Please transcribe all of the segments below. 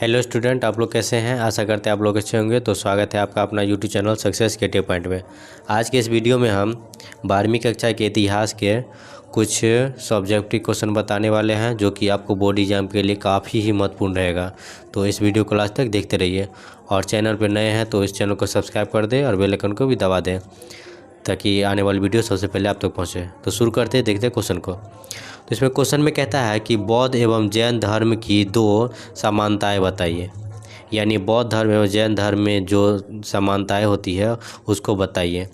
Hello student, आप लोग कैसे हैं। आशा करते हैं आप लोग अच्छे होंगे। तो स्वागत है आपका अपना YouTube channel success creative point में। आज के इस वीडियो में हम 12वीं कक्षा के इतिहास के कुछ सब्जेक्टिव क्वेश्चन बताने वाले हैं, जो कि आपको बोर्ड एग्जाम के लिए काफ़ी ही महत्वपूर्ण रहेगा। तो इस वीडियो को लास्ट तक देखते रहिए, और चैनल पर नए हैं तो इस चैनल को सब्सक्राइब कर दें और बेल आइकन को भी दबा दें, ताकि आने वाली वीडियो सबसे पहले आप तक पहुँचे। तो शुरू करते हैं, देखते हैं क्वेश्चन को। तो इसमें क्वेश्चन में कहता है कि बौद्ध एवं जैन धर्म की दो समानताएं बताइए। यानी बौद्ध धर्म एवं जैन धर्म में जो समानताएं होती है उसको बताइए।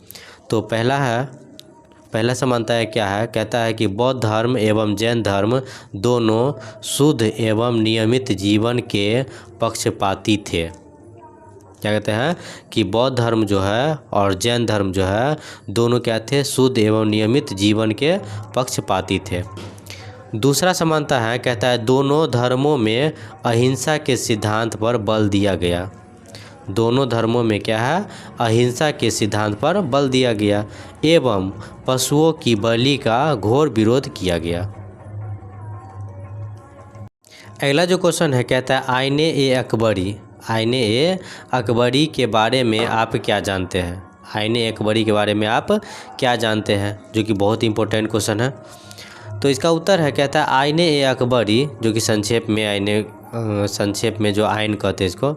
तो पहला समानता क्या है। कहता है कि बौद्ध धर्म एवं जैन धर्म दोनों शुद्ध एवं नियमित जीवन के पक्षपाती थे। क्या कहते हैं कि बौद्ध धर्म जो है और जैन धर्म जो है दोनों क्या थे, शुद्ध एवं नियमित जीवन के पक्षपाती थे। दूसरा समानता है, कहता है दोनों धर्मों में अहिंसा के सिद्धांत पर बल दिया गया। दोनों धर्मों में क्या है, अहिंसा के सिद्धांत पर बल दिया गया एवं पशुओं की बलि का घोर विरोध किया गया। अगला जो क्वेश्चन है, कहता है आईने ए अकबरी के बारे में आप क्या जानते हैं। आईने अकबरी के बारे में आप क्या जानते हैं, जो कि बहुत ही इंपॉर्टेंट क्वेश्चन है। तो इसका उत्तर है, कहता है आईने ए अकबरी, जो कि संक्षेप में जो आइन कहते हैं इसको,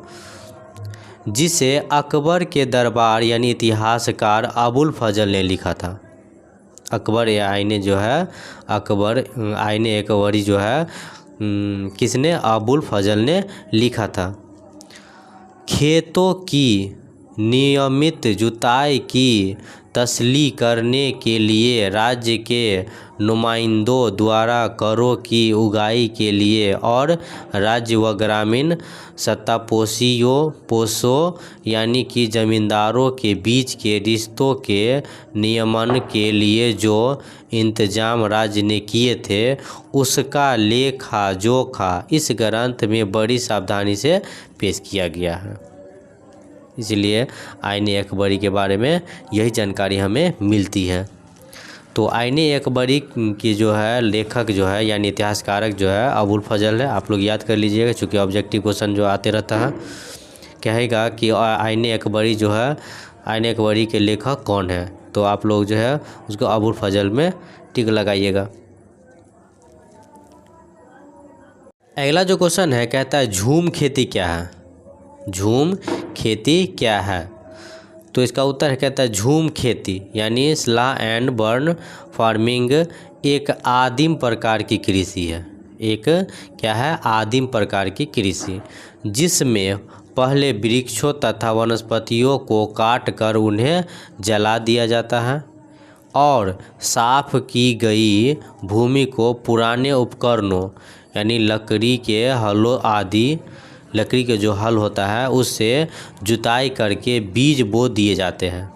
जिसे अकबर के दरबार यानी इतिहासकार अबुल फजल ने लिखा था। अकबर या आईने जो है आईने अकबरी जो है किसने, अबुल फजल ने लिखा था। खेतों की नियमित जुताई की तसल्ली करने के लिए राज्य के नुमाइंदों द्वारा करों की उगाही के लिए और राज्य व ग्रामीण सत्तापोषियों यानी कि जमींदारों के बीच के रिश्तों के नियमन के लिए जो इंतजाम राज्य ने किए थे, उसका लेखा जोखा इस ग्रंथ में बड़ी सावधानी से पेश किया गया है। इसलिए आईने अकबरी के बारे में यही जानकारी हमें मिलती है। तो आईने अकबरी की जो है लेखक जो है यानी इतिहासकारक जो है अबुल फजल है। आप लोग याद कर लीजिएगा, चूँकि ऑब्जेक्टिव क्वेश्चन जो आते रहता है कहेगा कि आईने अकबरी जो है, आईने अकबरी के लेखक कौन है, तो आप लोग जो है उसको अबुल फजल में टिक लगाइएगा। अगला जो क्वेश्चन है, कहता है झूम खेती क्या है। झूम खेती क्या है। तो इसका उत्तर है, कहता है झूम खेती यानी स्लॉ एंड बर्न फार्मिंग एक आदिम प्रकार की कृषि है। एक क्या है, आदिम प्रकार की कृषि, जिसमें पहले वृक्षों तथा वनस्पतियों को काट कर उन्हें जला दिया जाता है और साफ की गई भूमि को पुराने उपकरणों यानी लकड़ी के हलों आदि, लकड़ी के जो हल होता है उससे जुताई करके बीज बो दिए जाते हैं।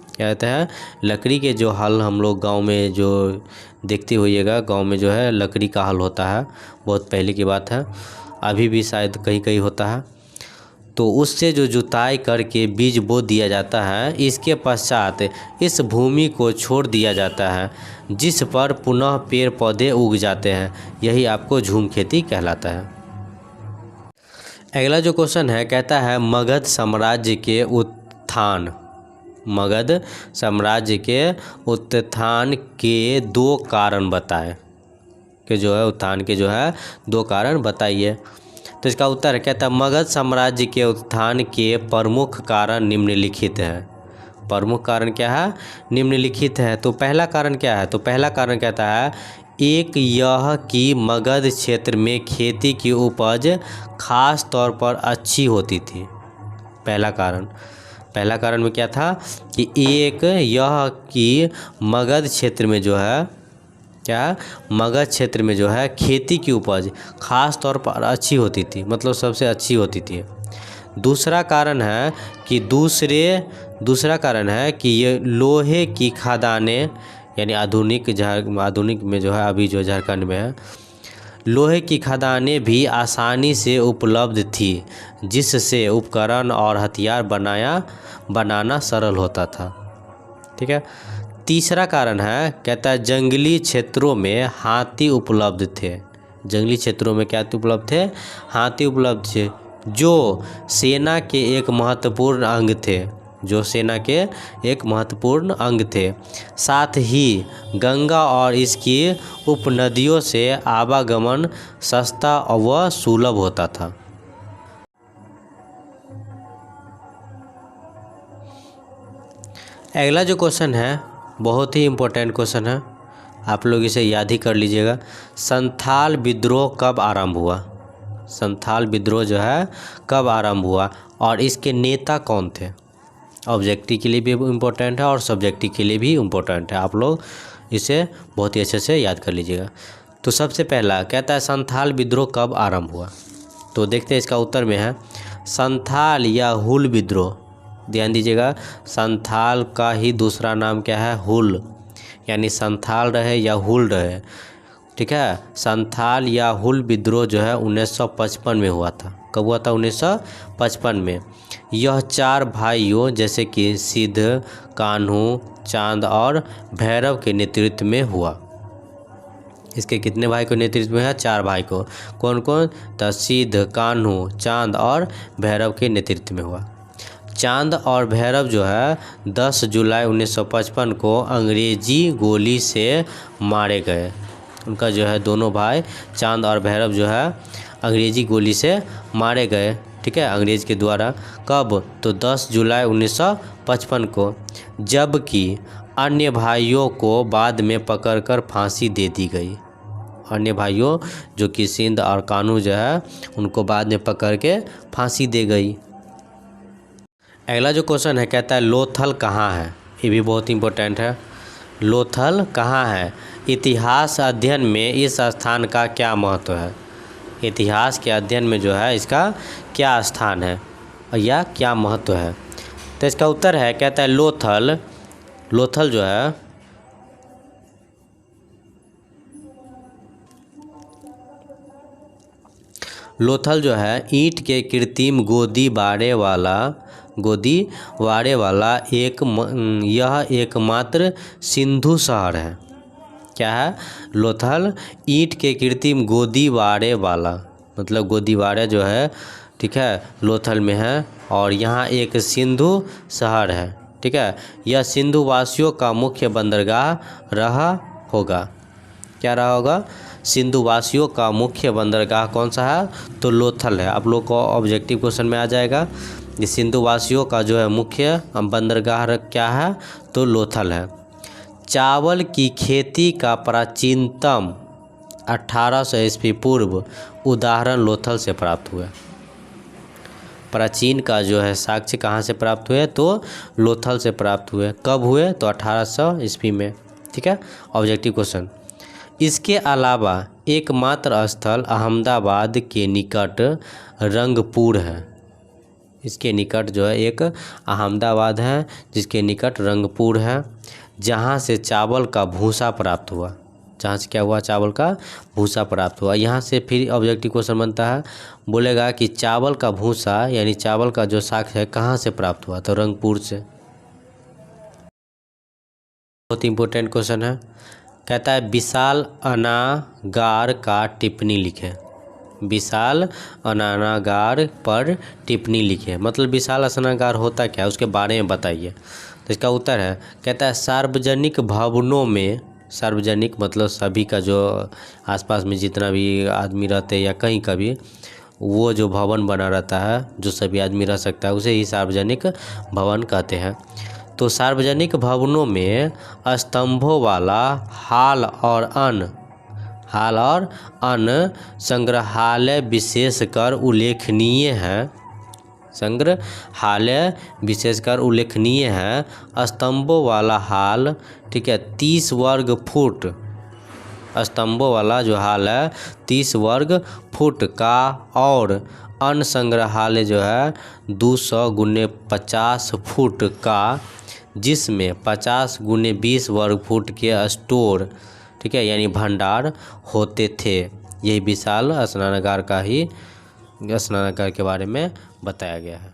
क्या कहते हैं, लकड़ी के जो हल हम लोग गांव में जो देखते होइएगा, गांव में जो है लकड़ी का हल होता है, बहुत पहले की बात है, अभी भी शायद कहीं कहीं होता है। तो उससे जो जुताई करके बीज बो दिया जाता है, इसके पश्चात इस भूमि को छोड़ दिया जाता है, जिस पर पुनः पेड़ पौधे उग जाते हैं। यही आपको झूम खेती कहलाता है। अगला जो क्वेश्चन है, कहता है मगध साम्राज्य के उत्थान के दो कारण बताएं। कि जो है उत्थान के जो है दो कारण बताइए। तो इसका उत्तर है, कहता है मगध साम्राज्य के उत्थान के प्रमुख कारण निम्नलिखित है। प्रमुख कारण क्या है, निम्नलिखित है। तो पहला कारण क्या है, तो पहला कारण कहता है एक यह कि मगध क्षेत्र में खेती की उपज खास तौर पर अच्छी होती थी। पहला कारण में क्या था कि एक यह कि मगध क्षेत्र में जो है मगध क्षेत्र में जो है खेती की उपज खास तौर पर अच्छी होती थी, मतलब सबसे अच्छी होती थी। दूसरा कारण है कि ये लोहे की खदानें यानी आधुनिक में जो है अभी जो झारखंड में है, लोहे की खदानें भी आसानी से उपलब्ध थी, जिससे उपकरण और हथियार बनाना सरल होता था। ठीक है। तीसरा कारण है, कहता है जंगली क्षेत्रों में हाथी उपलब्ध थे। जंगली क्षेत्रों में क्या उपलब्ध थे, हाथी उपलब्ध थे। जो सेना के एक महत्वपूर्ण अंग थे, जो सेना के एक महत्वपूर्ण अंग थे। साथ ही गंगा और इसकी उपनदियों से आवागमन सस्ता व सुलभ होता था। अगला जो क्वेश्चन है बहुत ही इम्पोर्टेंट क्वेश्चन है, आप लोग इसे याद ही कर लीजिएगा। संथाल विद्रोह कब आरंभ हुआ? संथाल विद्रोह जो है कब आरंभ हुआ और इसके नेता कौन थे? ऑब्जेक्टिव के लिए भी इम्पोर्टेंट है और सब्जेक्टिव के लिए भी इम्पोर्टेंट है, आप लोग इसे बहुत ही अच्छे से याद कर लीजिएगा। तो सबसे पहला कहता है संथाल विद्रोह कब आरंभ हुआ, तो देखते हैं इसका उत्तर में है संथाल या हुल विद्रोह। ध्यान दीजिएगा, संथाल का ही दूसरा नाम क्या है? हुल, यानी संथाल रहे या हुल रहे, ठीक है। संथाल या हुल विद्रोह जो है 1955 में हुआ था। कब हुआ था? 1955 में। यह 4 भाइयों जैसे कि सिद्ध, कान्हू, चांद और भैरव के नेतृत्व में हुआ। इसके कितने भाई को नेतृत्व में है? 4 भाई को। कौन कौन? तो सिद्ध, कान्हू, चांद और भैरव के नेतृत्व में हुआ। चांद और भैरव जो है 10 जुलाई 1955 को अंग्रेजी गोली से मारे गए। उनका जो है दोनों भाई चांद और भैरव जो है अंग्रेजी गोली से मारे गए, ठीक है, अंग्रेज के द्वारा। कब? तो 10 जुलाई 1955 को। जबकि अन्य भाइयों को बाद में पकड़कर फांसी दे दी गई। अन्य भाइयों जो कि सिंध और कान्हू जो है उनको बाद में पकड़ के फांसी दे गई। अगला जो क्वेश्चन है कहता है लोथल कहाँ है? ये भी बहुत इंपॉर्टेंट है। लोथल कहाँ है? इतिहास अध्ययन में इस स्थान का क्या महत्व है? इतिहास के अध्ययन में जो है इसका क्या स्थान है या क्या महत्व है? तो इसका उत्तर है कहता है लोथल। लोथल जो है लोथल जो है ईंट के कृत्रिम गोदी वाड़े वाला यह एकमात्र सिंधु शहर है। क्या है? लोथल ईंट के कृत्रिम गोदी वाड़े वाला, मतलब गोदी वाड़े जो है, ठीक है, लोथल में है और यहाँ एक सिंधु शहर है, ठीक है। यह सिंधु वासियों का मुख्य बंदरगाह रहा होगा। क्या रहा होगा? सिंधु वासियों का मुख्य बंदरगाह कौन सा है? तो लोथल है। आप लोग को ऑब्जेक्टिव क्वेश्चन में आ जाएगा। ये सिंधु वासियों का जो है मुख्य बंदरगाह क्या है? तो लोथल है। चावल की खेती का प्राचीनतम 1800 ईस्वी पूर्व उदाहरण लोथल से प्राप्त हुए। प्राचीन का जो है साक्ष्य कहाँ से प्राप्त हुए? तो लोथल से प्राप्त हुए। कब हुए? तो 1800 ईस्वी में, ठीक है, ऑब्जेक्टिव क्वेश्चन। इसके अलावा एकमात्र स्थल अहमदाबाद के निकट रंगपुर है। इसके निकट जो है एक अहमदाबाद है जिसके निकट रंगपुर है, जहाँ से चावल का भूसा प्राप्त हुआ। जहाँ से क्या हुआ? चावल का भूसा प्राप्त हुआ। यहाँ से फिर ऑब्जेक्टिव क्वेश्चन बनता है, बोलेगा कि चावल का भूसा यानी चावल का जो साक्ष्य है कहाँ से प्राप्त हुआ? तो रंगपुर से। बहुत इंपॉर्टेंट क्वेश्चन है। कहता है विशाल अनागार का टिप्पणी लिखें। विशाल अनागार पर टिप्पणी लिखें, मतलब विशाल अनागार होता क्या है उसके बारे में बताइए। तो इसका उत्तर है कहता है सार्वजनिक भवनों में, सार्वजनिक मतलब सभी का जो आसपास में जितना भी आदमी रहते हैं या कहीं का भी वो जो भवन बना रहता है जो सभी आदमी रह सकता है उसे ही सार्वजनिक भवन कहते हैं। तो सार्वजनिक भवनों में स्तंभों वाला हाल और अन्य संग्रहालय विशेषकर उल्लेखनीय है। संग्रहालय विशेषकर उल्लेखनीय है। स्तंभों वाला हाल, ठीक है, 30 वर्ग फुट, स्तंभों वाला जो हाल है 30 वर्ग फुट का और अन्य संग्रहालय जो है 200 × 50 फुट का, जिसमें 50 × 20 वर्ग फुट के स्टोर, ठीक है, यानी भंडार होते थे। यही विशाल स्नानागार का ही स्नानागार के बारे में बताया गया है।